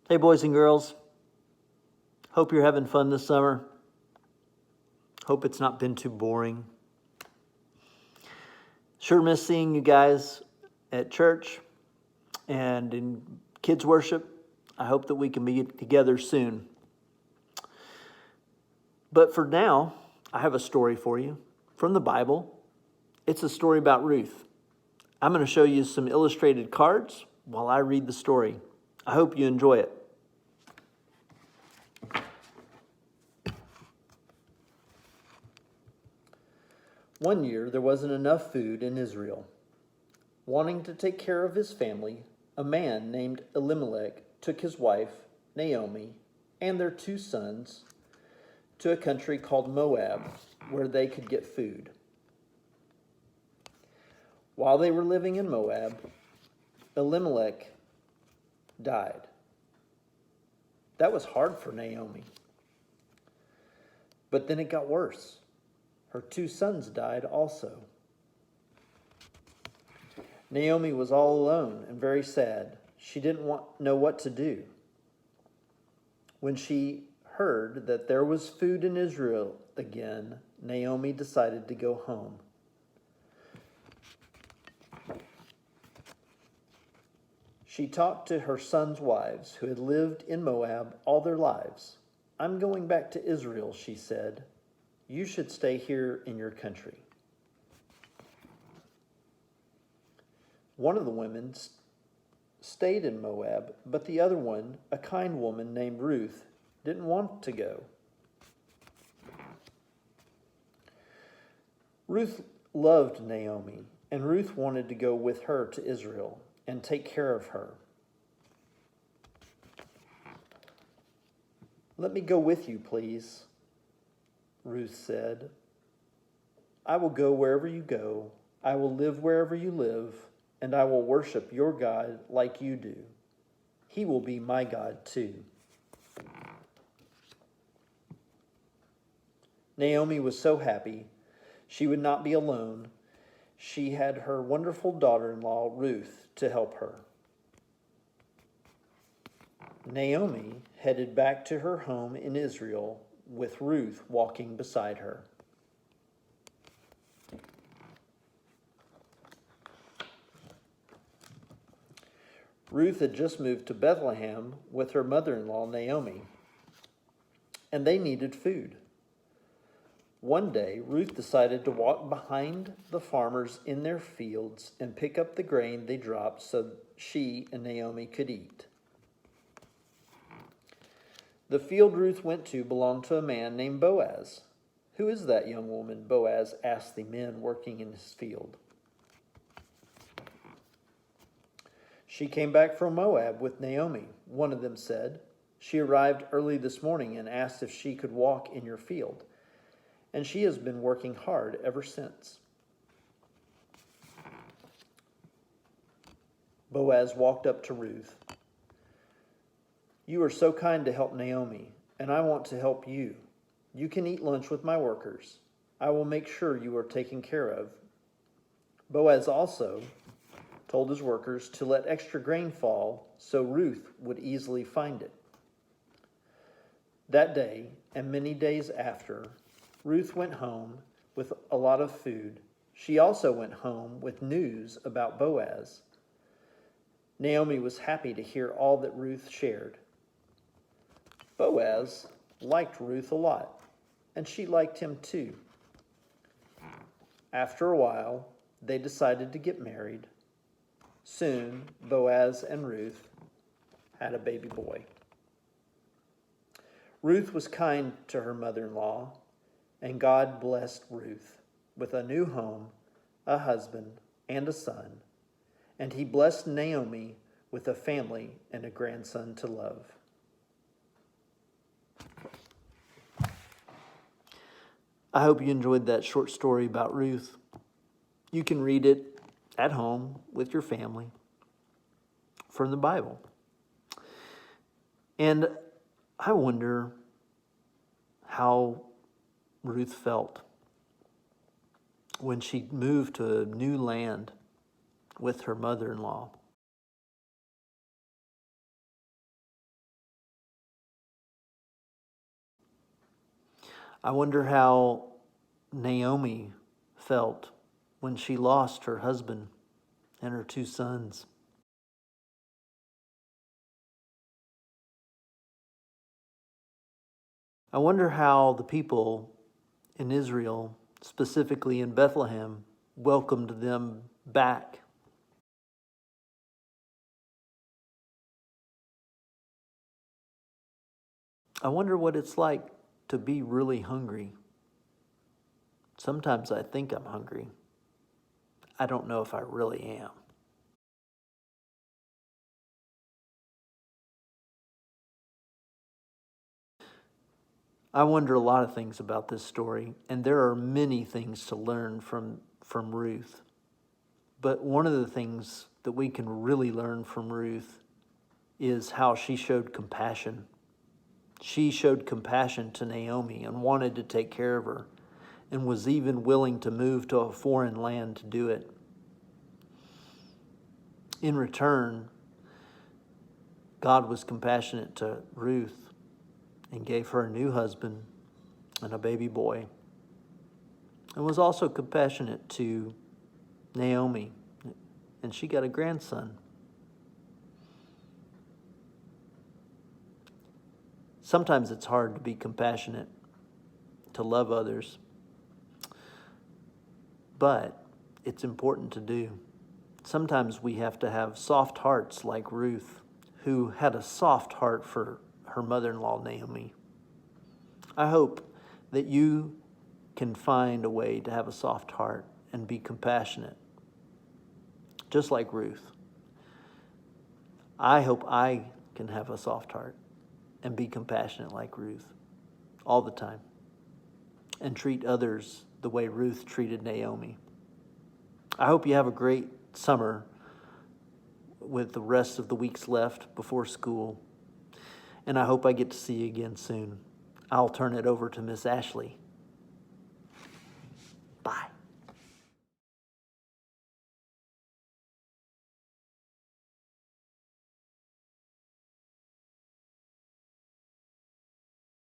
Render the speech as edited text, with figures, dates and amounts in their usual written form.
Hey, boys and girls. Hope you're having fun this summer. Hope it's not been too boring. Sure miss seeing you guys at church and in kids' worship. I hope that we can be together soon. But for now, I have a story for you from the Bible. It's a story about Ruth. I'm going to show you some illustrated cards while I read the story. I hope you enjoy it. One year, there wasn't enough food in Israel. Wanting to take care of his family, a man named Elimelech took his wife, Naomi, and their 2 sons to a country called Moab, where they could get food. While they were living in Moab, Elimelech died. That was hard for Naomi. But then it got worse. Her 2 sons died also. Naomi was all alone and very sad. She didn't know what to do. When she heard that there was food in Israel again, Naomi decided to go home. She talked to her sons' wives who had lived in Moab all their lives. "I'm going back to Israel," she said. "You should stay here in your country." One of the women stayed in Moab, but the other one, a kind woman named Ruth, didn't want to go. Ruth loved Naomi, and Ruth wanted to go with her to Israel and take care of her. "Let me go with you, please," Ruth said. "I will go wherever you go. I will live wherever you live, and I will worship your God like you do. He will be my God too." Naomi was so happy she would not be alone. She had her wonderful daughter-in-law, Ruth, to help her. Naomi headed back to her home in Israel with Ruth walking beside her. Ruth had just moved to Bethlehem with her mother-in-law, Naomi, and they needed food. One day, Ruth decided to walk behind the farmers in their fields and pick up the grain they dropped so she and Naomi could eat. The field Ruth went to belonged to a man named Boaz. "Who is that young woman?" Boaz asked the men working in his field. "She came back from Moab with Naomi," one of them said. "She arrived early this morning and asked if she could walk in your field, and she has been working hard ever since." Boaz walked up to Ruth. "You are so kind to help Naomi, and I want to help you. You can eat lunch with my workers. I will make sure you are taken care of." Boaz also told his workers to let extra grain fall so Ruth would easily find it. That day, and many days after, Ruth went home with a lot of food. She also went home with news about Boaz. Naomi was happy to hear all that Ruth shared. Boaz liked Ruth a lot, and she liked him too. After a while, they decided to get married. Soon, Boaz and Ruth had a baby boy. Ruth was kind to her mother-in-law, and God blessed Ruth with a new home, a husband, and a son. And he blessed Naomi with a family and a grandson to love. I hope you enjoyed that short story about Ruth. You can read it at home with your family from the Bible. And I wonder how Ruth felt when she moved to a new land with her mother-in-law. I wonder how Naomi felt when she lost her husband and her 2 sons. I wonder how the people in Israel, specifically in Bethlehem, welcomed them back. I wonder what it's like to be really hungry. Sometimes I think I'm hungry. I don't know if I really am. I wonder a lot of things about this story, and there are many things to learn from Ruth. But one of the things that we can really learn from Ruth is how she showed compassion. She showed compassion to Naomi and wanted to take care of her, and was even willing to move to a foreign land to do it. In return, God was compassionate to Ruth and gave her a new husband and a baby boy, and was also compassionate to Naomi, and she got a grandson. Sometimes it's hard to be compassionate, to love others, but it's important to do. Sometimes we have to have soft hearts like Ruth, who had a soft heart for her mother-in-law, Naomi. I hope that you can find a way to have a soft heart and be compassionate, just like Ruth. I hope I can have a soft heart and be compassionate like Ruth all the time, and treat others the way Ruth treated Naomi. I hope you have a great summer with the rest of the weeks left before school. And I hope I get to see you again soon. I'll turn it over to Miss Ashley.